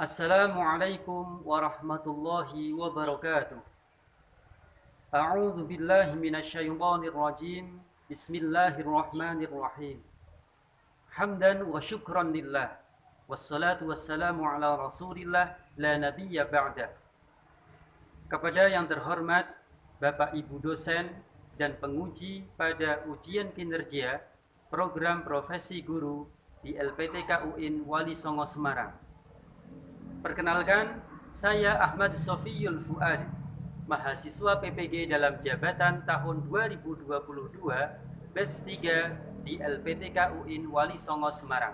Assalamualaikum warahmatullahi wabarakatuh. A'udzu billahi minasyaitonir rajim. Bismillahirrahmanirrahim. Hamdan wa syukran lillah. Wassalatu wassalamu ala Rasulillah la nabiyya ba'da. Kepada yang terhormat Bapak Ibu dosen dan penguji pada ujian kinerja program profesi guru di LPTK UIN Wali Songo Semarang. Perkenalkan, saya Ahmad Sofiyul Fuad, mahasiswa PPG dalam jabatan tahun 2022, batch 3 di LPTK UIN Wali Songo Semarang.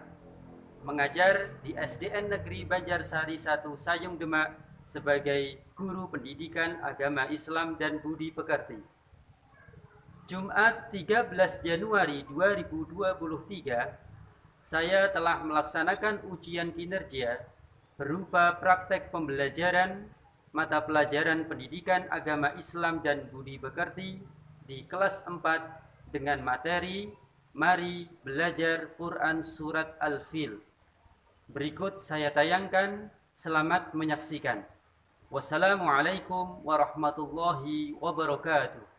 Mengajar di SDN Negeri Banjarsari 1 Sayung Demak sebagai guru pendidikan agama Islam dan budi pekerti. Jumat 13 Januari 2023, saya telah melaksanakan ujian kinerja berupa praktek pembelajaran mata pelajaran pendidikan agama Islam dan budi pekerti di kelas 4 dengan materi Mari Belajar Quran Surat Al-Fil. Berikut saya tayangkan, selamat menyaksikan. Wassalamualaikum warahmatullahi wabarakatuh.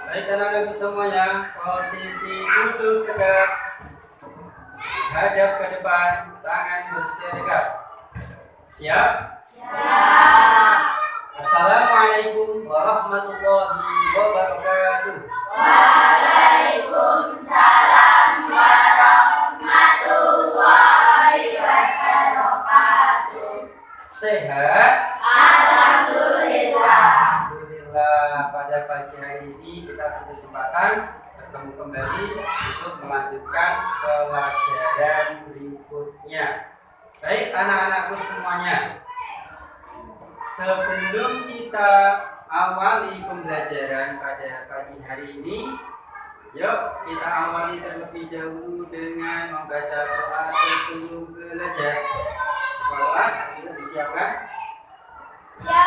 Baik anak-anak semuanya, posisi duduk tegak, hadap ke depan, tangan bersila tegak. Siap? Siap. Assalamualaikum warahmatullahi wabarakatuh. Waalaikumsalam warahmatullahi wabarakatuh. Sehat? Alhamdulillah. Alhamdulillah, pada pagi hari ini kita berkesempatan bertemu kembali untuk melanjutkan pelajaran berikutnya. Baik anak-anakku semuanya, sebelum kita awali pembelajaran pada pagi hari ini, yuk kita awali terlebih dahulu dengan membaca doa sebelum belajar. Kelas sudah disiapkan? Ya,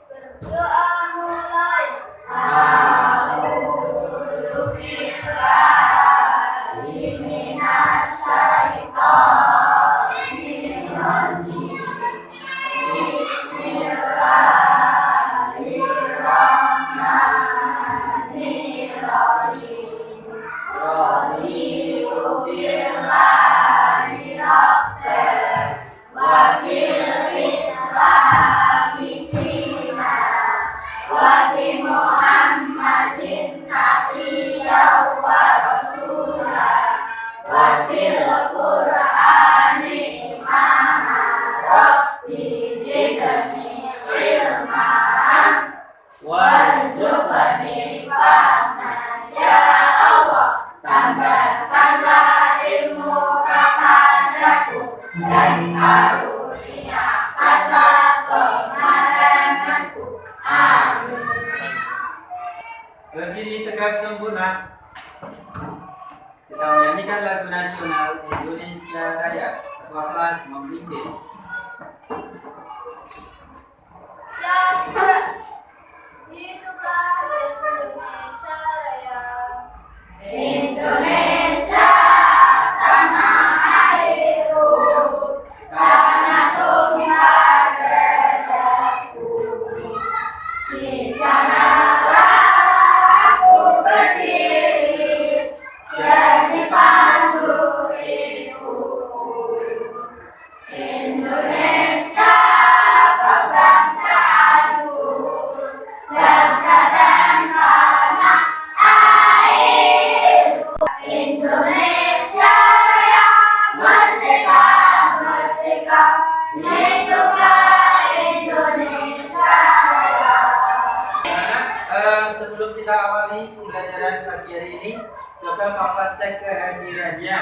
berdoa mulai. A'udzu billahi minas syaitonir rajim. Bismillahirrahmanirrahim. Raditu billahi rabban wa bil islami dinan wa bi Muhammadin nabiyyan wa rasulan wa bil Qur'ani imama rabbi zidni ilman warzuqni fahman. Ya Allah, tambahkanlah ilmu kepadaku dan karuniakanlah kematanganku. Amin. Berdiri tegak sempurna. Kita menyanyikan lagu nasional Indonesia Raya. Ketua kelas membimbing. Hiduplah Indonesia Raya. Indonesia tanah airku, tanah tumpah darahku. Di sanalah aku berdiri, jadi pandu hidupku. Indonesia kebangsaanku, bangsa dan tanah airku. Indonesia Raya, merdeka, merdeka, hiduplah Indonesia Raya. Sebelum kita awali pembelajaran pagi hari ini, coba Bapak cek kehadirannya.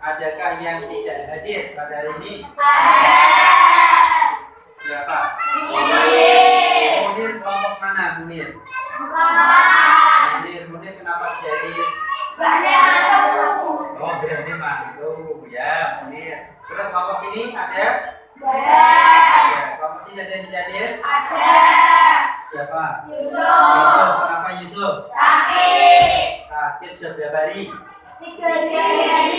Adakah yang tidak hadir pada hari ini? Siapa? Munir kelompok mana Munir? Munir kenapa tidak hadir? Oh, berarti mantu ya Munir. Terus kelompok sini ada? Ya, kelompok sini ada yang tidak hadir? Siapa? Yusuf. Kenapa Yusuf? Sakit sudah berapa hari? 3 hari. Oh, 3 hari.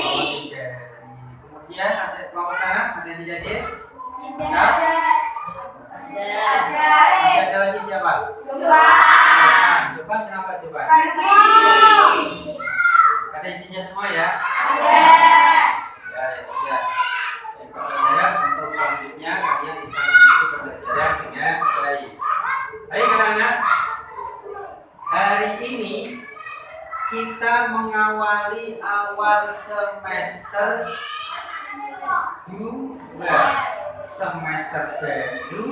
Kemudian ada kelompok sana ada yang tidak hadir? Nah, masih ada lagi siapa? Coba kenapa coba? Ada isinya semua ya? Ya, ya sudah. Baik, pelajaran untuk selanjutnya kalian bisa mengikuti pembelajaran dengan baik. Baik anak-anak, hari ini kita mengawali awal semester 2 semester baru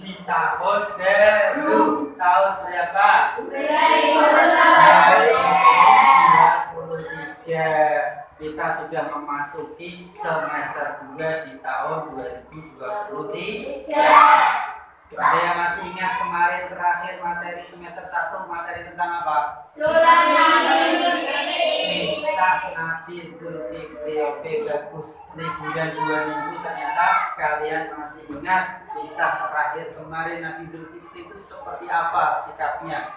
di tahun baru. Tahun berapa? 2023. Kita sudah memasuki semester 2 di tahun 2023. Ada yang masih ingat kemarin terakhir materi semester 1 materi tentang apa? Kisah Nabi Dzulkifli. Oke, bagus. Liburan 2 minggu ternyata kalian masih ingat kisah terakhir kemarin Nabi Dzulkifli itu seperti apa sikapnya?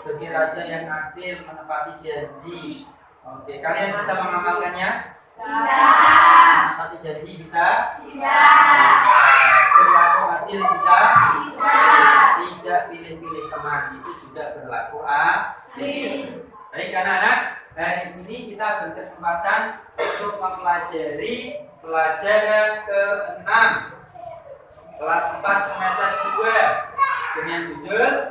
Sebagai raja yang adil menepati janji. Oke, kalian bisa mengamalkannya? Menepati janji bisa? Berlaku adil bisa? Tidak pilih-pilih teman itu juga berlaku adil. Baik anak-anak, hari ini kita berkesempatan untuk mempelajari pelajaran ke-6 kelas 4 semester 2 dengan judul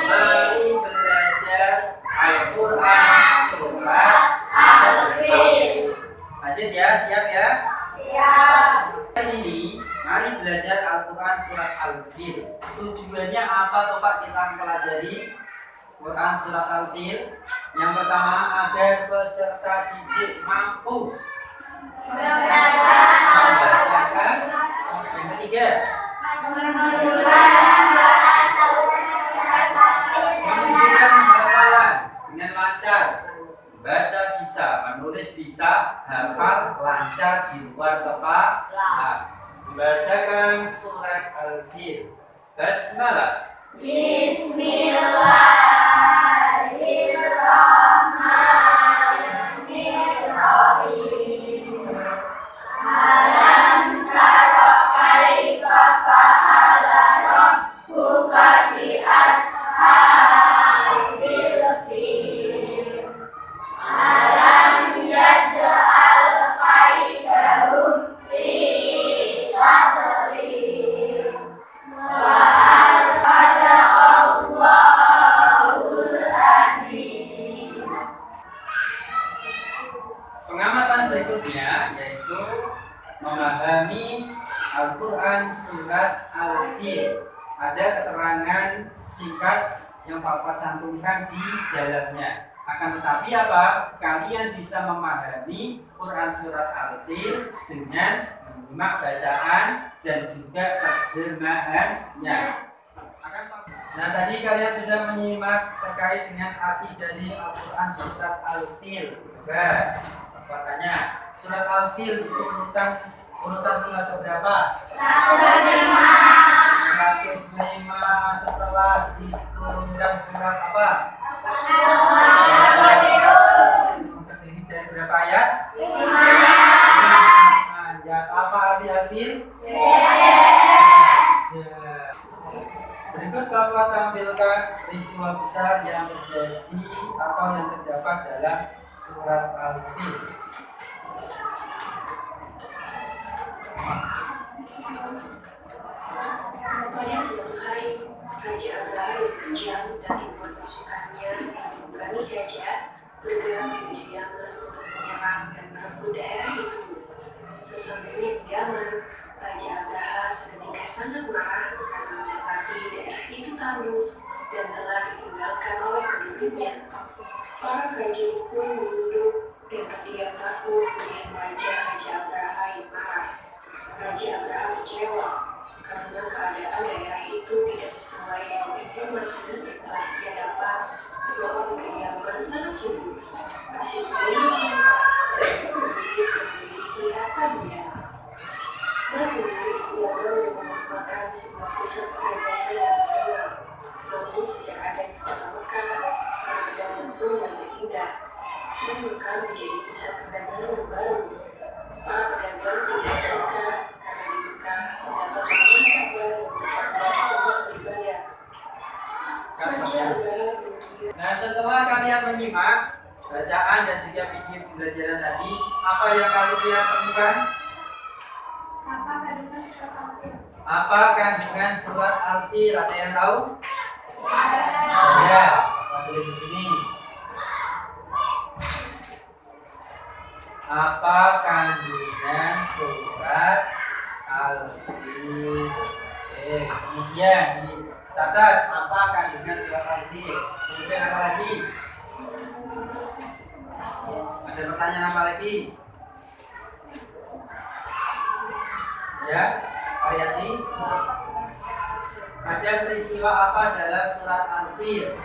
Mari belajar Al-Quran surat Al-Fil. Lanjut ya, siap ya? Hari ini, mari belajar Al-Quran surat Al-Fil. Tujuannya apa tuh Pak kita mempelajari Quran surat Al-Fil? Yang pertama, agar peserta didik mampu membacakan. Yang ketiga, menunjukkan hafalan dengan lancar. Baca bisa, menulis bisa, hafal lancar di luar kepala. Bacakan surat Al-Fil. Basmalah. Bismillahirrahmanirrahim. Alam tara kaifa fa'ala rabbuka bi ashabil fil. Alam yaj'al kaidahum fi tadlil. Wa arsala Allahul azim. Pengamatan berikutnya yaitu memahami Al-Quran surat Al-Fil. Ada keterangan singkat yang Bapak cantumkan di dalamnya. Akan tetapi apa? Kalian bisa memahami Quran surat Al-Fil dengan menyimak bacaan dan juga terjemahannya. Nah, tadi kalian sudah menyimak terkait dengan arti dari Al-Quran surat Al-Fil. Makanya surat Al-Fil itu urutan surat berapa? 105 setelah diturunkan surat apa? Terdiri dari berapa ayat? 5 ayat. Apa arti Al-Fil? Berikut Bapak tampilkan peristiwa besar yang terjadi atau yang terdapat dalam surat Al-Fil. Pada suatu hari, Raja Abraha yang kejam dan membuat pasukannya menunggangi gajah bergerak menuju Yaman untuk menyerang dan merebut daerah itu. Sesampainya di Yaman, Raja Abraha seketika sangat marah karena mendapati daerah itu tandus Para prajurit pun menunduk dan terdiam takut melihat Raja Abraham marah. Raja Abraham kecewa karena keadaan daerah itu tidak sesuai dengan informasi yang telah ia dapat bahwa negeri Yaman sangat subur. Hasil penelitian memiliki harta benda. Namun, Yaman merupakan sebuah pusat perdagangan yang terkenal. Namun sejak adanya kota Mekah, perdagangan pun mulai pindah. Dan Mekah menjadi pusat perdagangan yang baru. Para pedagang tidak terbuka karena di Mekah terdapat banyak Ka'bah yang merupakan tempat beribadah. Raja Abraham kemudian Nah, setelah kalian menyimak bacaan dan juga video pembelajaran tadi, apa yang kalian temukan? Apa kandungan surat Al-Fil? Ada yang tahu? Ya, tulis di sini. Apa kandungan surat Al-Fil? Kemudian dicatat apa kandungan surat Al-Fil. Kemudian apa lagi? Ada pertanyaan apa lagi? Ya, Ariati. Ada peristiwa apa dalam surat Al-Fil?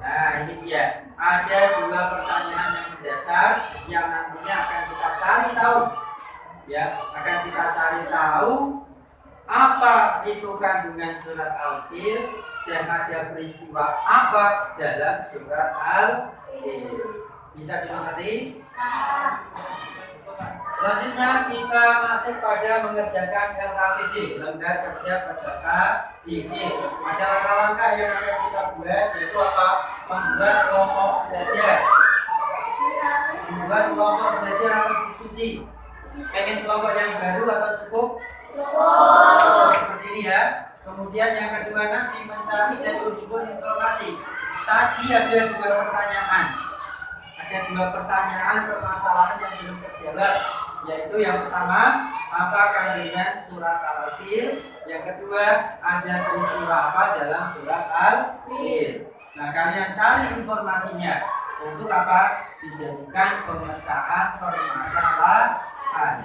Nah, ini dia. Ada dua pertanyaan yang mendasar yang nantinya akan kita cari tahu. Ya, akan kita cari tahu apa itu kandungan surat Al-Fil dan ada peristiwa apa dalam surat Al-Fil. Bisa dimengerti? Selanjutnya kita masuk pada mengerjakan LKPD, lembar kerja peserta didik. Ada langkah-langkah yang akan kita buat, yaitu apa? Membuat kelompok belajar. Membuat kelompok belajar atau diskusi. Pengen kelompok yang baru atau cukup? Cukup. Seperti ini ya. Kemudian yang kedua nanti mencari dan mengumpulkan informasi. Tadi ada dua pertanyaan. Ada dua pertanyaan permasalahan yang belum terjawab, yaitu yang pertama, apa kandungan surat Al-Fil? Yang kedua, ada peristiwa apa dalam surat Al-Fil? Nah, kalian cari informasinya. Untuk apa? Dijadikan pemecahan permasalahan.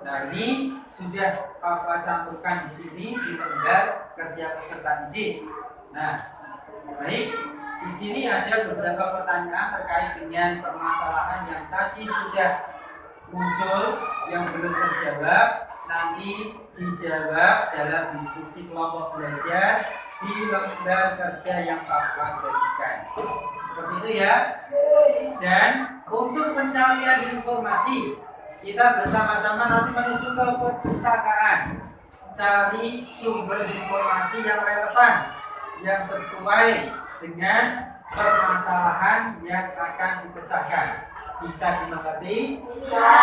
Nah, ini sudah Papa cantumkan di sini di lembar kerja peserta didik. Nah, baik. Di sini ada beberapa pertanyaan terkait dengan permasalahan yang tadi sudah muncul yang belum terjawab. Nanti dijawab dalam diskusi kelompok belajar di lembar kerja yang Papa bagikan. Seperti itu ya. Dan untuk pencarian informasi, kita bersama-sama nanti menuju ke perpustakaan. Cari sumber informasi yang relevan, yang sesuai dengan permasalahan yang akan dipecahkan. Bisa dimengerti? Bisa.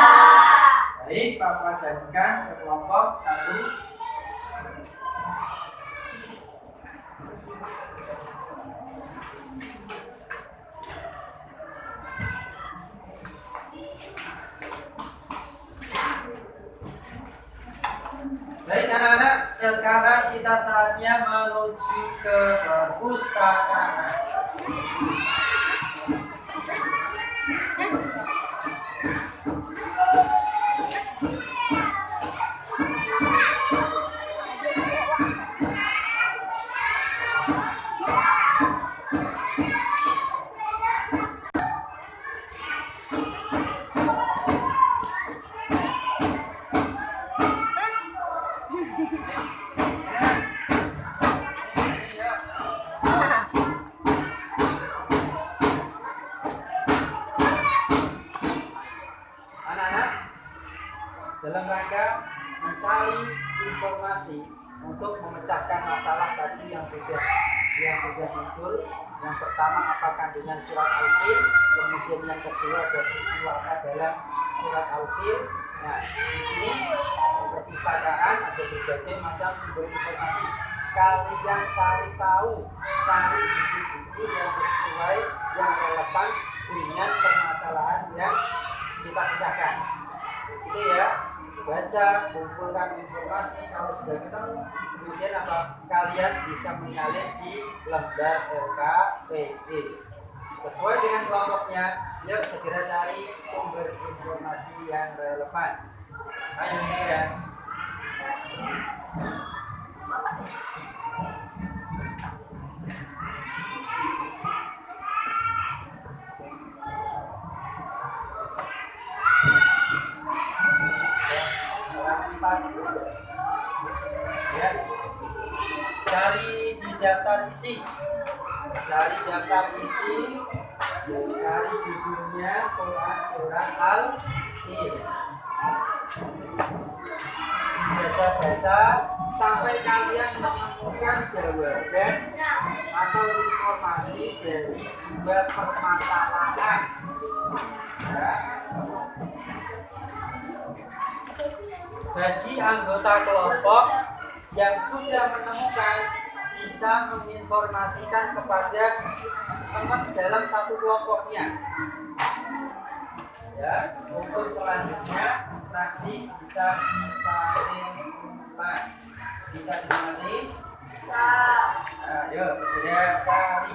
Baik, Papa jadikan ke kelompok 1. Baik anak-anak, sekarang kita saatnya menuju ke perpustakaan. Dalam rangka mencari informasi untuk memecahkan masalah tadi yang sudah muncul. Yang pertama, apa kandungan surat Al-Fil, kemudian yang kedua ada peristiwa apa dalam surat Al-Fil. Nah, di sini perpustakaan ada berbagai macam sumber informasi. Kalian cari tahu, cari buku-buku yang sesuai, yang relevan dengan permasalahan yang kita pecahkan. Itu ya. Baca, kumpulkan informasi. Kalau sudah ketemu, kemudian apa? Kalian bisa menyalin di lembar LKPD. Sesuai dengan kelompoknya, yuk segera cari sumber informasi yang relevan. Ayo segera. Ya. Cari di daftar isi. Cari daftar isi. Cari judulnya Quran Surat Al-Fil. Baca-baca sampai kalian menemukan jawaban atau informasi dari dua permasalahan. Ya. Bagi anggota kelompok yang sudah menemukan, bisa menginformasikan kepada teman dalam satu kelompoknya. Ya, untuk selanjutnya nanti bisa disalurkan. Bisa disalurkan. Ayo segera cari.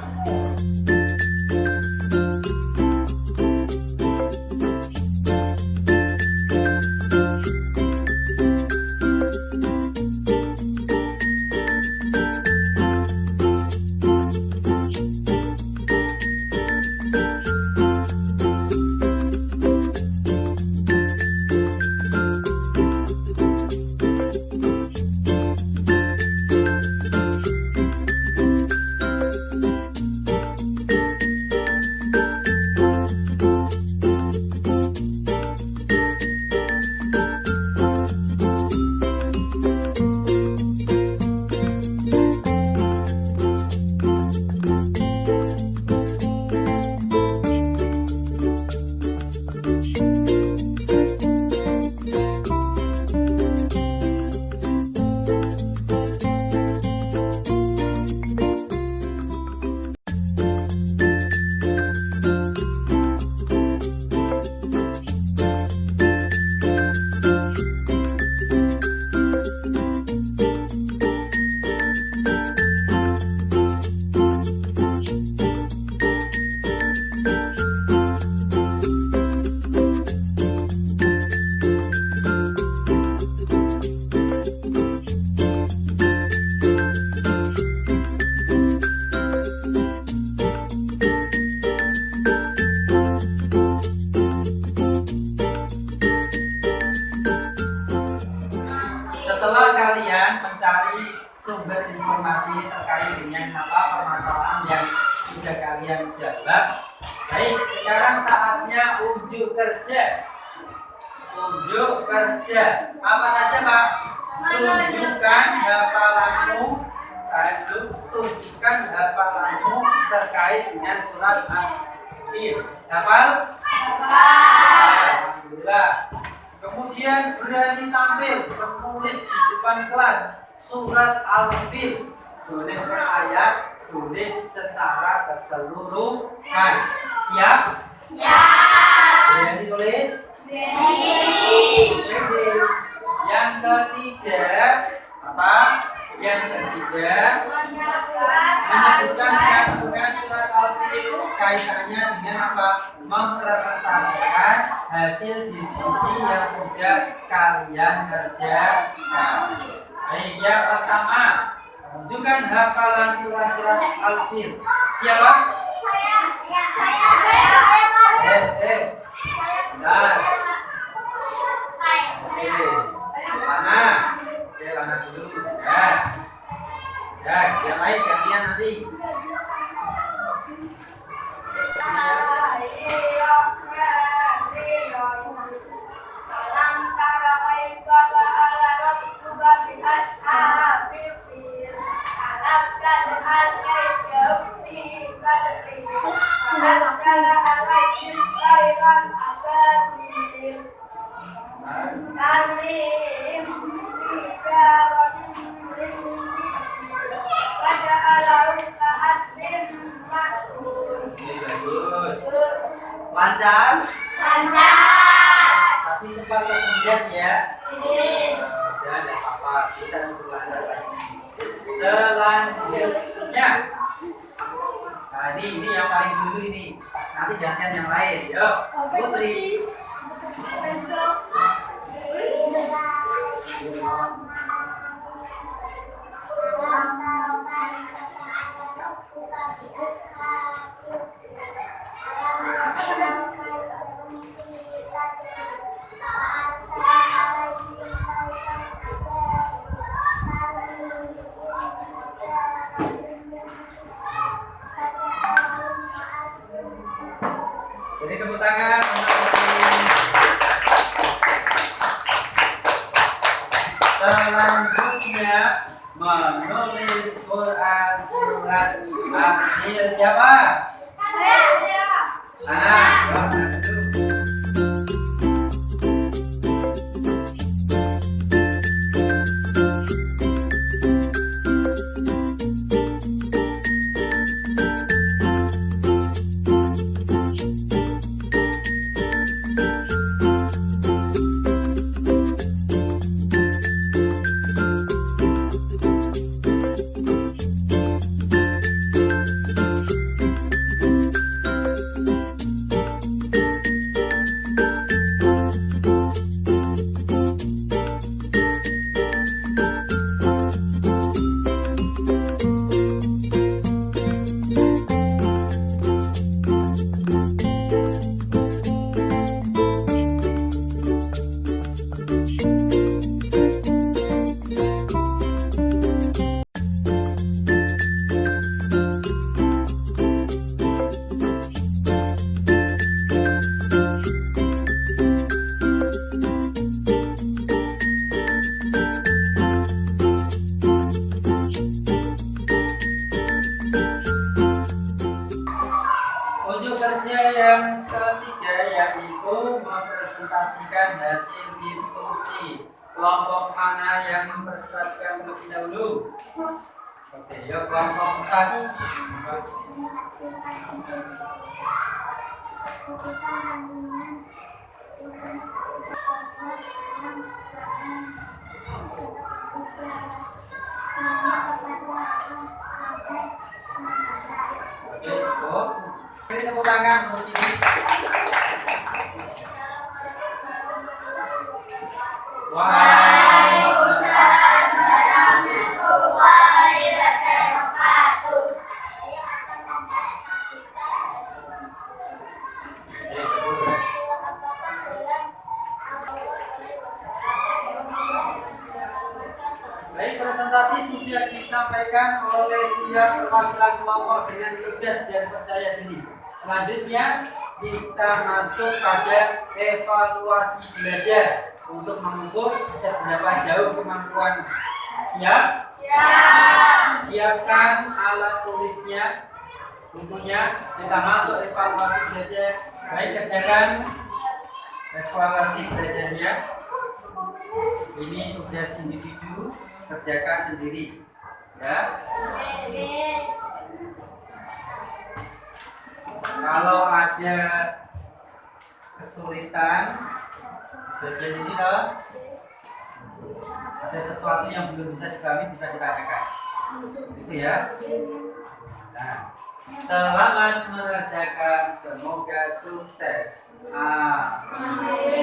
Setelah kalian mencari sumber informasi terkait dengan apa permasalahan yang sudah kalian jawab, baik, sekarang saatnya unjuk kerja. Unjuk kerja. Apa saja, Pak? Tunjukkan hafalanmu. Tunjukkan hafalanmu terkait dengan surat Al-Fil. Hafal? Alhamdulillah. Kemudian berani tampil menulis di depan kelas surat Al-Fil. Boleh per ayat, boleh secara keseluruhan. Siap? Siap. Berani tulis? Berani. Yang ketiga apa? Yang ketiga menyebutkan kandungan surat Al-Fil kaitannya dengan apa? Mempresentasikan hasil diskusi yang sudah kalian kerjakan. Baik, yang pertama tunjukkan hafalan surat Al-Fil. Siapa? Saya. Benar. Lana. Oke, Lana dulu. Ya, yang lain gantian nanti. Lancar? Tapi sempat kesulitan ya? Ya, tidak apa-apa, bisa untuk lancar lagi. Selanjutnya Nah, ini yang paling dulu ini. Nanti gantian yang lain. Yuk, Putri. Jadi tepuk tangan untuk Putri. Selanjutnya menulis Quran surat Al-Anfal siapa? Anak. Unjuk kerja yang ketiga yaitu mempresentasikan hasil diskusi. Kelompok mana yang mempresentasikan terlebih dahulu? Oke, yuk kelompok 4. Oke, cukup. Beri tepuk tangan untuk ini. Waalaikumsalam warahmatullahi wabarakatuh. Baik, presentasi sudah disampaikan oleh tiap perwakilan kelompok dengan tegas dan percaya diri. Selanjutnya kita masuk pada evaluasi belajar untuk mengukur seberapa jauh kemampuan. Siap? Siapkan alat tulisnya, bukunya. Kita masuk evaluasi belajar. Baik, kerjakan evaluasi belajarnya. Ini tugas individu, kerjakan sendiri. Ya. Kalau ada kesulitan bagian ini loh, ada sesuatu yang belum bisa dipahami, bisa ditanyakan. Itu ya. Nah, selamat mengerjakan, semoga sukses. Amin.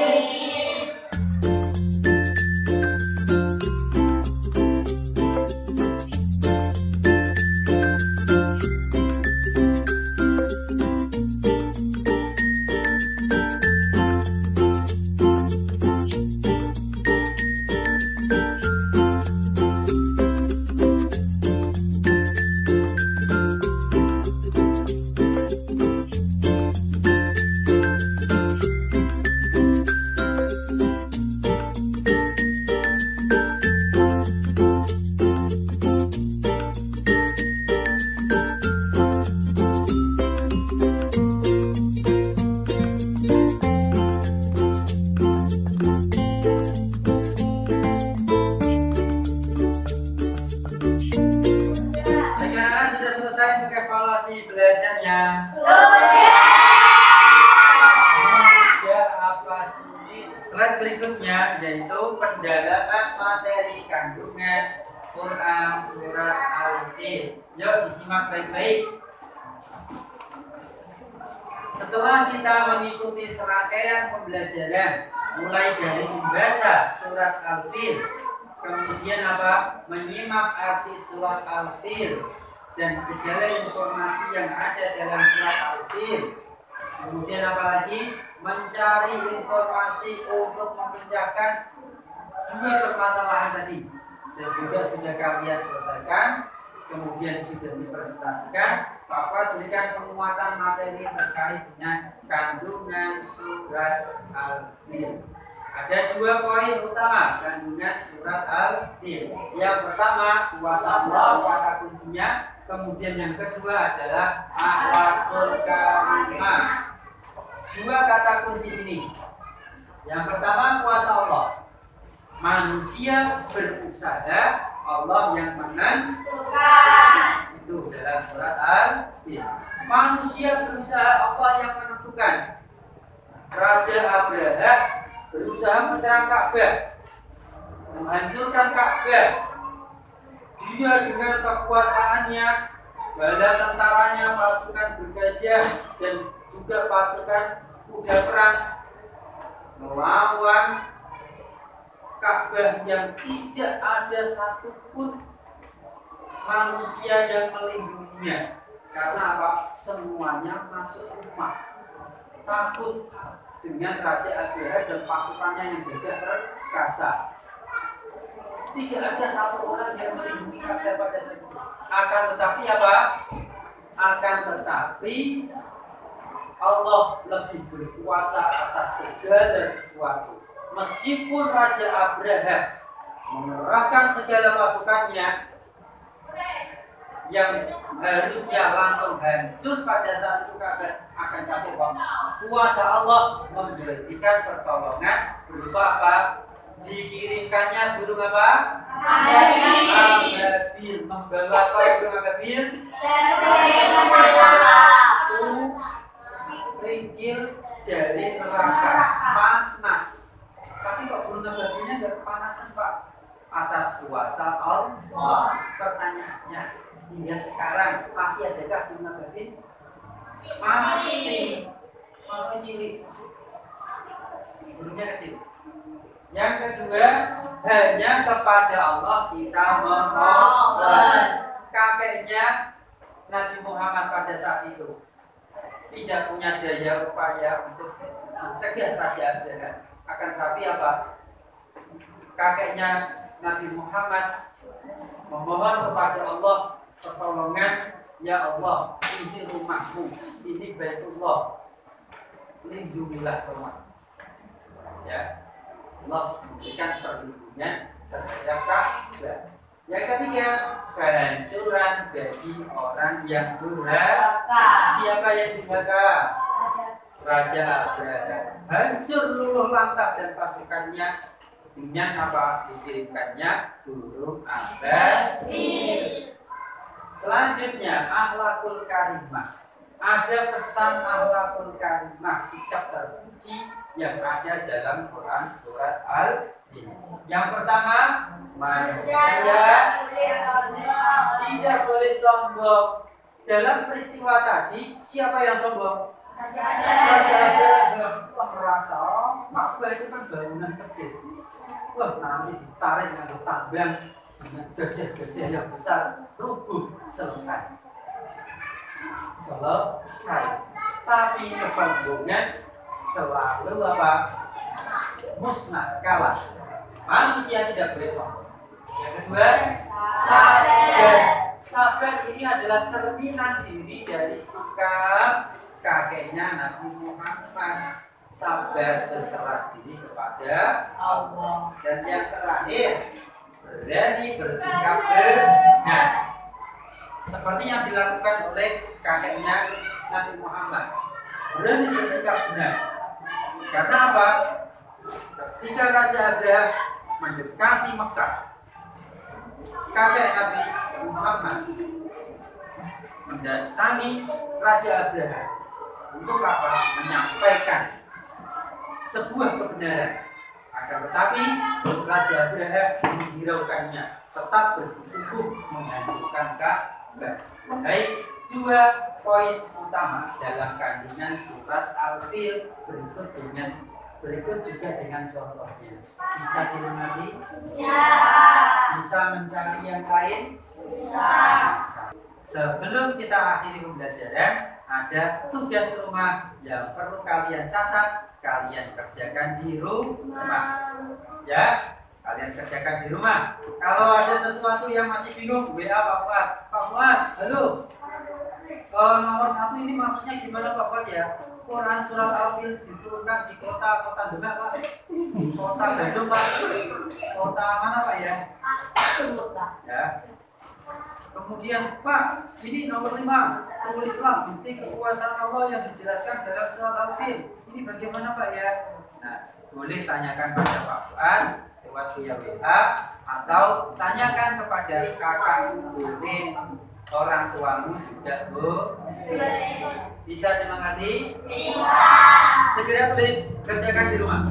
Evaluasi belajarnya sudah apa sulit. Slide berikutnya yaitu pendalaman materi kandungan Quran surat Al-Anfal. Yuk disimak baik-baik. Setelah kita mengikuti serangkaian pembelajaran mulai dari membaca surat Al-Fil, kemudian apa? Menyimak arti surat Al-Fil dan segala informasi yang ada dalam surat Al-Fil. Kemudian apa lagi? Mencari informasi untuk memecahkan dua permasalahan tadi. Dan juga sudah kalian selesaikan, kemudian sudah dipresentasikan. Bapak berikan penguatan materi terkait dengan kandungan surat Al-Fil. Ada dua poin utama kandungan surat Al-Fil. Yang pertama kuasa Allah, kata kuncinya. Kemudian yang kedua adalah akhlakul karimah. Dua kata kunci ini. Yang pertama kuasa Allah. Manusia berusaha, Allah yang menentukan. Itu dalam surat Al-Fil. Manusia berusaha, Allah yang menentukan. Raja Abraha berusaha menyerang Ka'bah, menghancurkan Ka'bah. Dia dengan kekuasaannya, bala tentaranya, pasukan bergajah dan juga pasukan kuda perang melawan Ka'bah yang tidak ada satupun manusia yang melindunginya. Karena apa? Semuanya masuk rumah. Takut dengan Raja Abraha dan pasukannya yang gagah perkasa. Tidak ada satu orang yang melindungi Ka'bah pada saat itu. Akan tetapi apa? Akan tetapi Allah lebih berkuasa atas segala sesuatu. Meskipun Raja Abraha mengerahkan segala pasukannya yang harusnya langsung hancur pada saat itu Ka'bah, akan tetapi kuasa Allah memberikan pertolongan berupa apa? Dikirimkannya burung apa? Ababil. Membawa apa burung ababil? Itu ringgil dari neraka panas. Tapi kok burung ababilnya nggak kepanasan Pak? Atas kuasa Allah. Pertanyaannya, hingga sekarang masih adakah burung ababil? Masih. Masih cilik. Burungnya kecil. Yang kedua, hanya kepada Allah kita memohon. Kakeknya Nabi Muhammad pada saat itu tidak punya daya upaya untuk mencegah Raja Abraha. Akan tetapi apa? Kakeknya Nabi Muhammad memohon kepada Allah pertolongan. Ya Allah, ini rumahmu, ini Baitullah, lindungilah rumah. Ya, Allah memberikan perlindungan terhadap Ka'bah. Yang ketiga, kehancuran bagi orang yang durhaka. Siapa yang durhaka? Raja Abraha. Hancur luluh lantak dan pasukannya dengan apa? Dikirimkannya burung ababil. Selanjutnya, akhlakul karimah. Ada pesan akhlakul karimah, sikap terpuji yang ada dalam Quran surat Al-Fil. Yang pertama, manusia tidak boleh sombong. Dalam peristiwa tadi, siapa yang sombong? Raja Abraha. Wah, merasa Ka'bah itu kan bangunan kecil. Wah, nanti ditarik dengan tambang dengan gajah-gajah yang besar, rubuh, selesai. Tapi kesombongan selalu apa? Musnah, kalah. Manusia tidak boleh sombong. Yang kedua, sabar. Sabar ini adalah cerminan diri dari sikap kakeknya Nabi Muhammad. Sabar berserah diri kepada Allah. Dan yang terakhir, berani bersikap benar. Seperti yang dilakukan oleh kakeknya Nabi Muhammad. Berani bersikap benar. Karena apa? Ketika Raja Abraha mendekati Mekah, kakek Nabi Muhammad mendatangi Raja Abraha untuk apa? Menyampaikan sebuah kebenaran. Akan tetapi Raja Abraha menghiraukannya, tetap bersikukuh menghancurkan Ka'bah. Baik, dua poin utama dalam kandungan surat Al-Fil berikut juga dengan contohnya. Bisa dimengerti? Bisa mencari yang lain? Bisa. Sebelum kita akhiri pembelajaran, ada tugas rumah yang perlu kalian catat, kalian kerjakan di rumah. Ya, kalian kerjakan di rumah. Kalau ada sesuatu yang masih bingung, WA Pak Fuad. Pak Fuad, halo. Nomor 1 ini maksudnya gimana Pak Fuad ya? Quran surat Al-Fil diturunkan di kota Demak Pak. Kota Bandung Pak. Kota mana Pak ya? Ya. Kemudian Pak, ini nomor 5, tulislah bukti kekuasaan Allah yang dijelaskan dalam surat Al-Fil. Ini bagaimana Pak ya? Nah, boleh tanyakan pada Pak Fuad lewat via WA atau tanyakan kepada kakak, budi, orang tuamu juga boleh. Bisa dimengerti? Bisa. Segera tulis, kerjakan di rumah.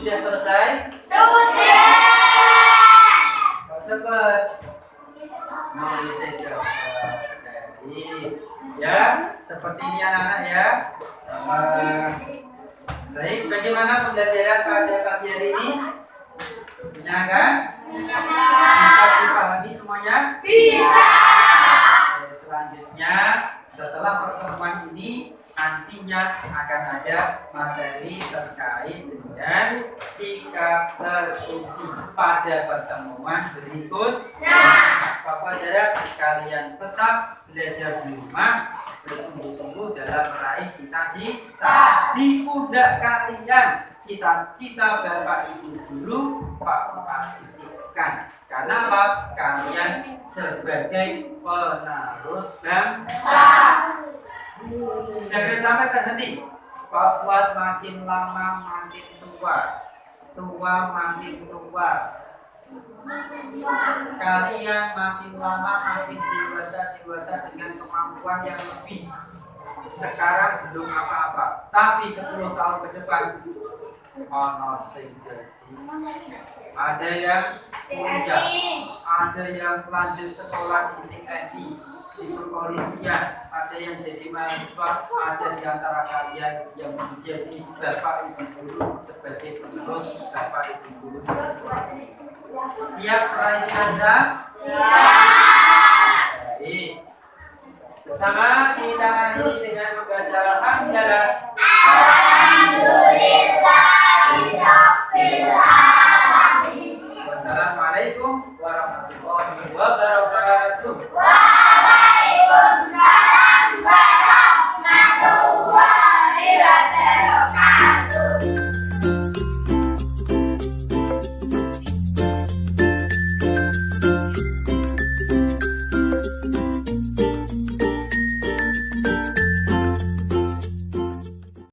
Sudah selesai? Sudah. Cepat. Nulis saja. Jadi, ya, seperti ini anak-anak ya. Baik, bagaimana pembelajaran pada pagi hari ini? Menyenangkan? Bisa dipahami semuanya? Bisa. Oke, selanjutnya, setelah pertemuan ini, nantinya akan ada materi terkait dengan sikap terpuji pada pertemuan berikutnya. Bapak Jarak, kalian tetap belajar di rumah, bersungguh-sungguh dalam meraih cita-cita. Di pundak kalian, cita-cita Bapak Ibu Guru, Pak titipkan. Karena apa? Kalian sebagai penerus bangsa. Jangan sampai terhenti. Pak Fuad makin lama makin tua, tua makin tua. Kalian makin lama makin dewasa dengan kemampuan yang lebih. Sekarang belum apa-apa, tapi 10 tahun ke depan ono sing jadi. Ada yang kuliah, ada yang lanjut sekolah di TNI, di kepolisian, ada yang jadi mahasiswa, ada di antara kalian yang menjadi Bapak Ibu Guru sebagai penerus Bapak Ibu Guru. Siap meraih cita-cita? Siap. Baik. Bersama kita akhiri